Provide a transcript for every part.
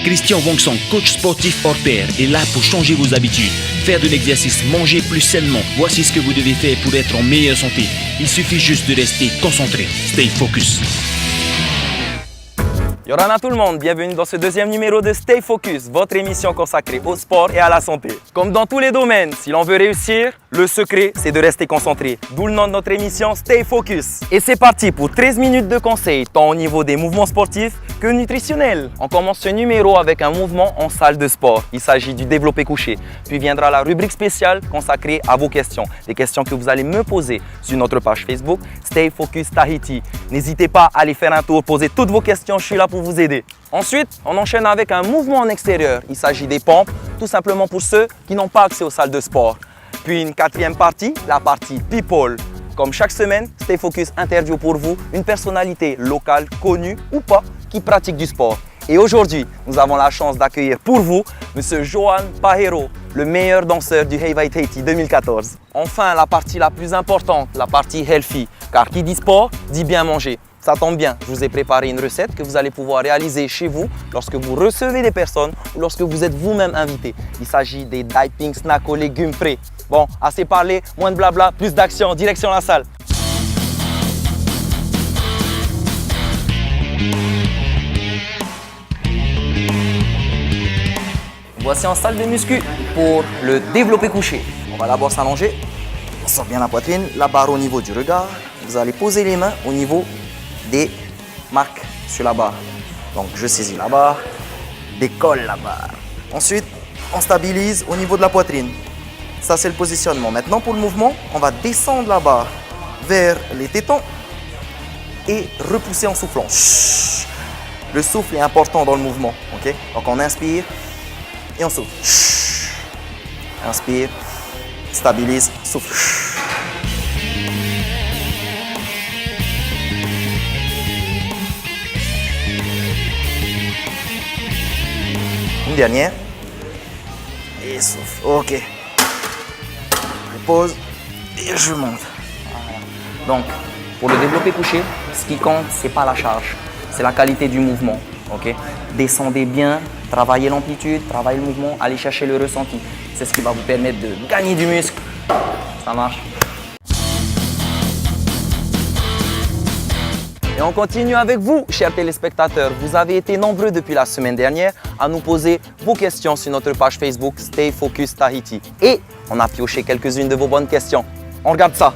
Christian Wongson, coach sportif hors pair, est là pour changer vos habitudes. Faire de l'exercice, manger plus sainement. Voici ce que vous devez faire pour être en meilleure santé. Il suffit juste de rester concentré. Stay focus. Yorana tout le monde, bienvenue dans ce deuxième numéro de Stay Focus, votre émission consacrée au sport et à la santé. Comme dans tous les domaines, si l'on veut réussir, le secret c'est de rester concentré. D'où le nom de notre émission Stay Focus. Et c'est parti pour 13 minutes de conseils, tant au niveau des mouvements sportifs que nutritionnels. On commence ce numéro avec un mouvement en salle de sport. Il s'agit du développé couché. Puis viendra la rubrique spéciale consacrée à vos questions. Des questions que vous allez me poser sur notre page Facebook Stay Focus Tahiti. N'hésitez pas à aller faire un tour, poser toutes vos questions, je suis là pour vous aider. Ensuite, on enchaîne avec un mouvement en extérieur. Il s'agit des pompes, tout simplement pour ceux qui n'ont pas accès aux salles de sport. Puis une quatrième partie, la partie People. Comme chaque semaine, Stay Focus interview pour vous une personnalité locale, connue ou pas, qui pratique du sport. Et aujourd'hui, nous avons la chance d'accueillir pour vous M. Johan Pahero, le meilleur danseur du Hawaii Tahiti 2014. Enfin, la partie la plus importante, la partie healthy, car qui dit sport, dit bien manger. Ça tombe bien, je vous ai préparé une recette que vous allez pouvoir réaliser chez vous lorsque vous recevez des personnes ou lorsque vous êtes vous-même invité. Il s'agit des dipping snacks aux légumes frais. Bon, assez parlé, moins de blabla, plus d'action, direction la salle. Voici en salle de muscu pour le développé couché. On va d'abord s'allonger, on sort bien la poitrine, la barre au niveau du regard. Vous allez poser les mains au niveau des marques sur la barre. Donc je saisis la barre, décolle la barre. Ensuite, on stabilise au niveau de la poitrine. Ça c'est le positionnement. Maintenant pour le mouvement, on va descendre la barre vers les tétons et repousser en soufflant. Le souffle est important dans le mouvement. Okay? Donc on inspire et on souffle. Inspire, stabilise, souffle. Une dernière. Et souffle. Ok. Je pose et je monte. Voilà. Donc, pour le développé couché, ce qui compte, c'est pas la charge, c'est la qualité du mouvement. Ok. Descendez bien, travaillez l'amplitude, travaillez le mouvement, allez chercher le ressenti. C'est ce qui va vous permettre de gagner du muscle. Ça marche. Et on continue avec vous, chers téléspectateurs. Vous avez été nombreux depuis la semaine dernière à nous poser vos questions sur notre page Facebook Stay Focus Tahiti. Et on a pioché quelques-unes de vos bonnes questions. On regarde ça.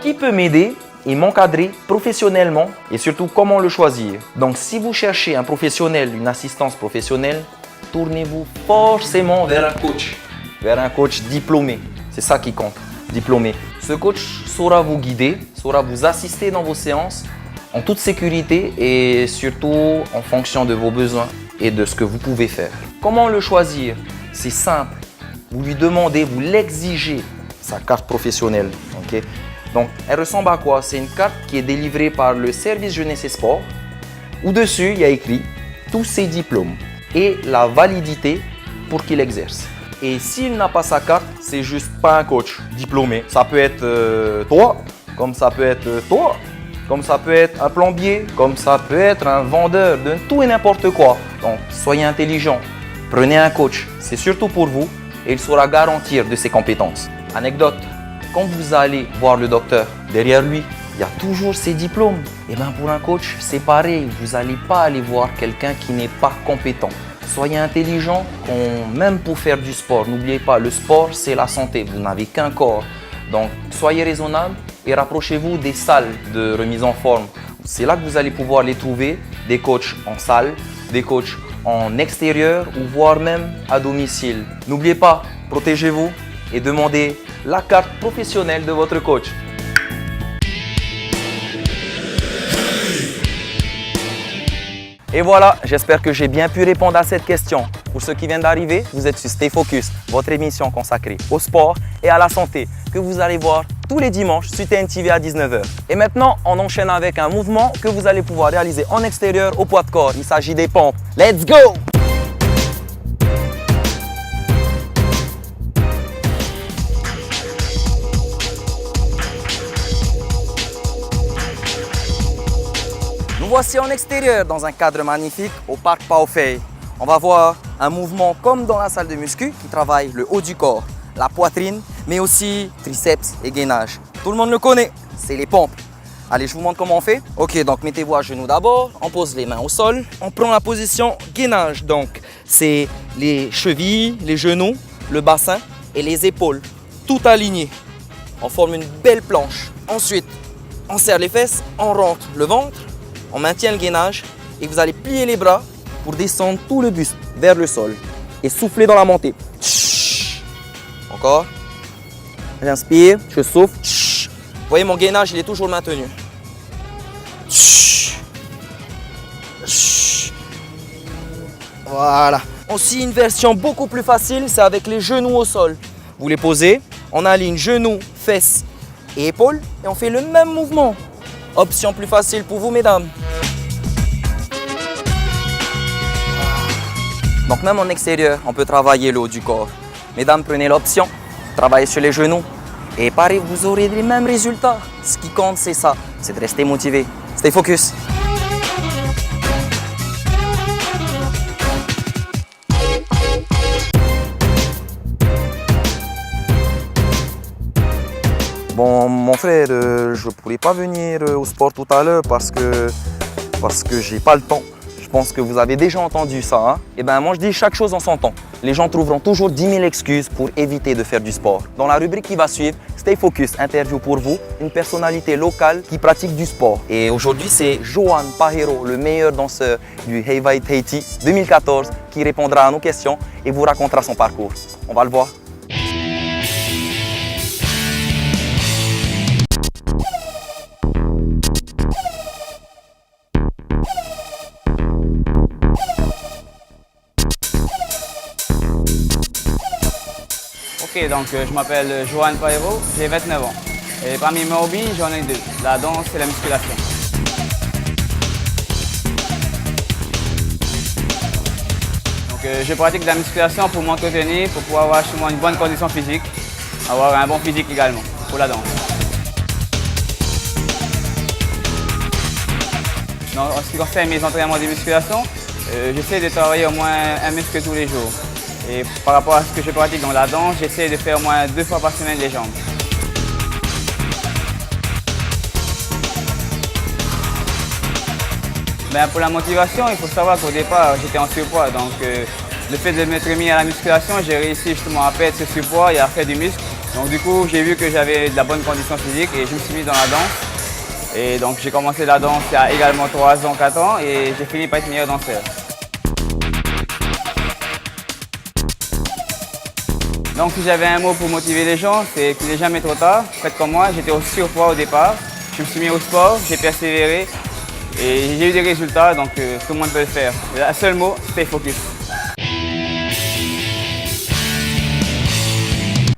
Qui peut m'aider et m'encadrer professionnellement et surtout comment le choisir? Donc si vous cherchez un professionnel, une assistance professionnelle, tournez-vous forcément vers un coach diplômé. C'est ça qui compte. Diplômé. Ce coach saura vous guider, saura vous assister dans vos séances en toute sécurité et surtout en fonction de vos besoins et de ce que vous pouvez faire. Comment le choisir? C'est simple. Vous lui demandez, vous l'exigez, sa carte professionnelle. Okay? Donc, elle ressemble à quoi? C'est une carte qui est délivrée par le service jeunesse et sport où dessus, il y a écrit tous ses diplômes et la validité pour qu'il exerce. Et s'il n'a pas sa carte, c'est juste pas un coach diplômé. Ça peut être toi, comme ça peut être toi, comme ça peut être un plombier, comme ça peut être un vendeur de tout et n'importe quoi. Donc, soyez intelligent, prenez un coach, c'est surtout pour vous et il saura garantir de ses compétences. Anecdote, quand vous allez voir le docteur, derrière lui, il y a toujours ses diplômes. Et bien pour un coach, c'est pareil, vous n'allez pas aller voir quelqu'un qui n'est pas compétent. Soyez intelligent, même pour faire du sport. N'oubliez pas, le sport, c'est la santé. Vous n'avez qu'un corps. Donc, soyez raisonnable et rapprochez-vous des salles de remise en forme. C'est là que vous allez pouvoir les trouver, des coachs en salle, des coachs en extérieur ou voire même à domicile. N'oubliez pas, protégez-vous et demandez la carte professionnelle de votre coach. Et voilà, j'espère que j'ai bien pu répondre à cette question. Pour ceux qui viennent d'arriver, vous êtes sur Stay Focus, votre émission consacrée au sport et à la santé, que vous allez voir tous les dimanches sur TNTV à 19h. Et maintenant, on enchaîne avec un mouvement que vous allez pouvoir réaliser en extérieur au poids de corps. Il s'agit des pompes. Let's go! voici en extérieur dans un cadre magnifique au parc Paofei. On va voir un mouvement comme dans la salle de muscu qui travaille le haut du corps, la poitrine, mais aussi triceps et gainage. Tout le monde le connaît, c'est les pompes. Allez, je vous montre comment on fait. Ok, donc mettez-vous à genoux d'abord, on pose les mains au sol. On prend la position gainage, donc c'est les chevilles, les genoux, le bassin et les épaules, tout alignés. On forme une belle planche. Ensuite, on serre les fesses, on rentre le ventre, on maintient le gainage et vous allez plier les bras pour descendre tout le buste vers le sol et souffler dans la montée. Encore. J'inspire, je souffle. Vous voyez, mon gainage, il est toujours maintenu. Voilà. Aussi, une version beaucoup plus facile, c'est avec les genoux au sol. Vous les posez, on aligne genoux, fesses et épaules et on fait le même mouvement. Option plus facile pour vous, mesdames. Donc même en extérieur, on peut travailler le haut du corps. Mesdames, prenez l'option, travaillez sur les genoux. Et pareil, vous aurez les mêmes résultats. Ce qui compte, c'est ça, c'est de rester motivé. Stay focus. Bon, mon frère, je ne pourrais pas venir au sport tout à l'heure parce que j'ai pas le temps. Je pense que vous avez déjà entendu ça. Hein? Et ben moi je dis chaque chose en son temps. Les gens trouveront toujours 10 000 excuses pour éviter de faire du sport. Dans la rubrique qui va suivre, Stay Focus, interview pour vous, une personnalité locale qui pratique du sport. Et aujourd'hui c'est Johan Pajero, le meilleur danseur du Hawaii Tahiti 2014, qui répondra à nos questions et vous racontera son parcours. On va le voir. Ok, donc je m'appelle Johan Pajero, j'ai 29 ans. Et parmi mes hobbies, j'en ai deux, la danse et la musculation. Donc je pratique de la musculation pour m'entretenir, pour pouvoir avoir chez moi une bonne condition physique, avoir un bon physique également pour la danse. En ce qui concerne mes entraînements de musculation, j'essaie de travailler au moins un muscle tous les jours. Et par rapport à ce que je pratique dans la danse, j'essaie de faire au moins 2 fois par semaine les jambes. Ben, pour la motivation, il faut savoir qu'au départ, j'étais en surpoids. Donc le fait de m'être mis à la musculation, j'ai réussi justement à perdre ce surpoids et à faire du muscle. Donc du coup, j'ai vu que j'avais de la bonne condition physique et je me suis mis dans la danse. Et donc j'ai commencé la danse il y a également 3 ans, 4 ans et j'ai fini par être meilleur danseur. Donc si j'avais un mot pour motiver les gens, c'est qu'il n'est jamais trop tard. Faites comme moi, j'étais au surpoids au départ. Je me suis mis au sport, j'ai persévéré et j'ai eu des résultats, donc tout le monde peut le faire. Un seul mot, stay focus.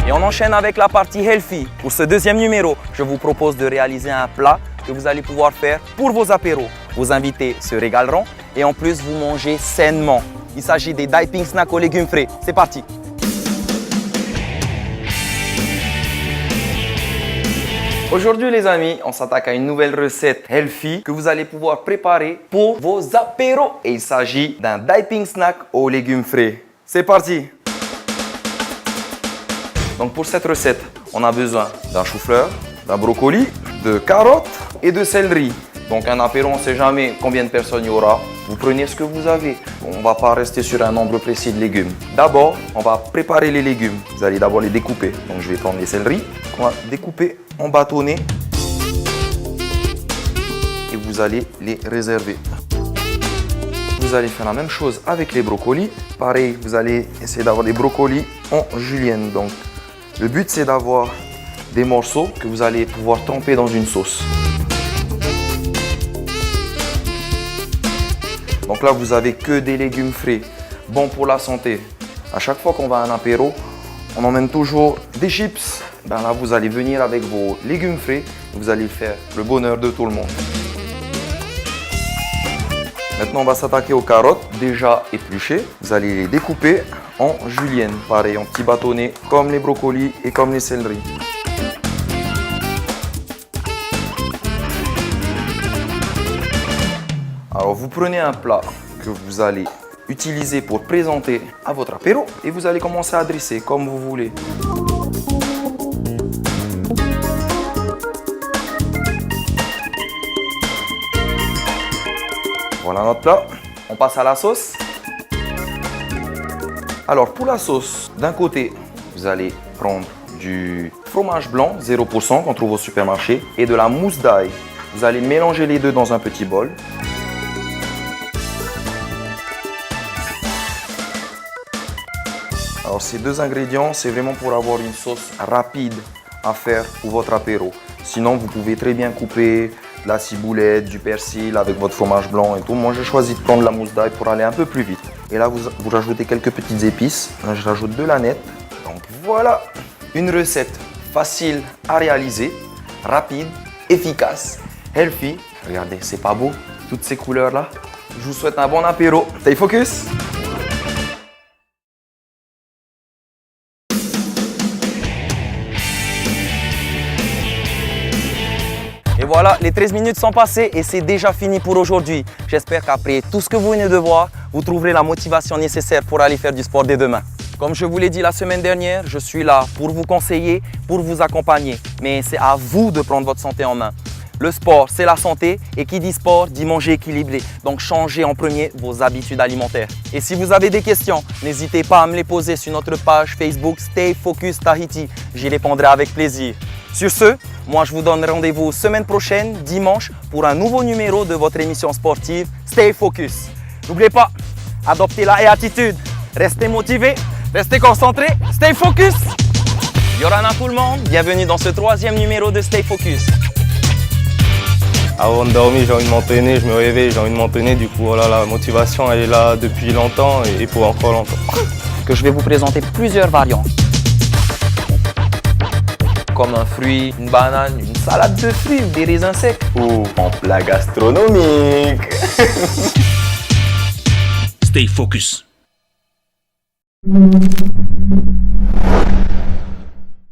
Et on enchaîne avec la partie healthy. Pour ce deuxième numéro, je vous propose de réaliser un plat que vous allez pouvoir faire pour vos apéros. Vos invités se régaleront et en plus vous mangez sainement. Il s'agit des Daiping Snacks aux légumes frais. C'est parti! Aujourd'hui les amis, on s'attaque à une nouvelle recette healthy que vous allez pouvoir préparer pour vos apéros. Et il s'agit d'un Daiping Snack aux légumes frais. C'est parti! Donc pour cette recette, on a besoin d'un chou-fleur, d'un brocoli, de carottes et de céleri. Donc un apéro, on ne sait jamais combien de personnes il y aura. Vous prenez ce que vous avez. On ne va pas rester sur un nombre précis de légumes. D'abord, on va préparer les légumes. Vous allez d'abord les découper. Donc je vais prendre les céleris. On va découper en bâtonnets. Et vous allez les réserver. Vous allez faire la même chose avec les brocolis. Pareil, vous allez essayer d'avoir des brocolis en julienne. Donc le but, c'est d'avoir des morceaux que vous allez pouvoir tremper dans une sauce. Donc là, vous n'avez que des légumes frais, bons pour la santé. À chaque fois qu'on va à un apéro, on emmène toujours des chips. Ben là, vous allez venir avec vos légumes frais, vous allez faire le bonheur de tout le monde. Maintenant, on va s'attaquer aux carottes déjà épluchées. Vous allez les découper en julienne, pareil, en petits bâtonnets, comme les brocolis et comme les céleris. Alors vous prenez un plat que vous allez utiliser pour présenter à votre apéro et vous allez commencer à dresser comme vous voulez. Voilà notre plat. On passe à la sauce. Alors pour la sauce, d'un côté, vous allez prendre du fromage blanc 0% qu'on trouve au supermarché et de la mousse d'ail. Vous allez mélanger les deux dans un petit bol. Alors ces deux ingrédients, c'est vraiment pour avoir une sauce rapide à faire pour votre apéro. Sinon, vous pouvez très bien couper de la ciboulette, du persil avec votre fromage blanc et tout. Moi, j'ai choisi de prendre la mousse d'ail pour aller un peu plus vite. Et là, vous rajoutez quelques petites épices. Là, je rajoute de l'aneth. Donc voilà, une recette facile à réaliser, rapide, efficace, healthy. Regardez, c'est pas beau, toutes ces couleurs-là. Je vous souhaite un bon apéro. Stay focus! Et voilà, les 13 minutes sont passées et c'est déjà fini pour aujourd'hui. J'espère qu'après tout ce que vous venez de voir, vous trouverez la motivation nécessaire pour aller faire du sport dès demain. Comme je vous l'ai dit la semaine dernière, je suis là pour vous conseiller, pour vous accompagner. Mais c'est à vous de prendre votre santé en main. Le sport, c'est la santé et qui dit sport, dit manger équilibré. Donc changez en premier vos habitudes alimentaires. Et si vous avez des questions, n'hésitez pas à me les poser sur notre page Facebook Stay Focus Tahiti. J'y répondrai avec plaisir. Sur ce, moi je vous donne rendez-vous semaine prochaine, dimanche, pour un nouveau numéro de votre émission sportive Stay Focus. N'oubliez pas, adoptez la attitude, restez motivés, restez concentrés, stay focus. Yorana tout le monde, bienvenue dans ce 3e numéro de Stay Focus. Avant de dormir, j'ai envie de m'entraîner, je me réveille, j'ai envie de m'entraîner. Du coup, voilà, la motivation elle est là depuis longtemps et pour encore longtemps. Que je vais vous présenter plusieurs variantes. Comme un fruit, une banane, une salade de fruits ou des raisins secs. Ou en plat gastronomique. Stay focus.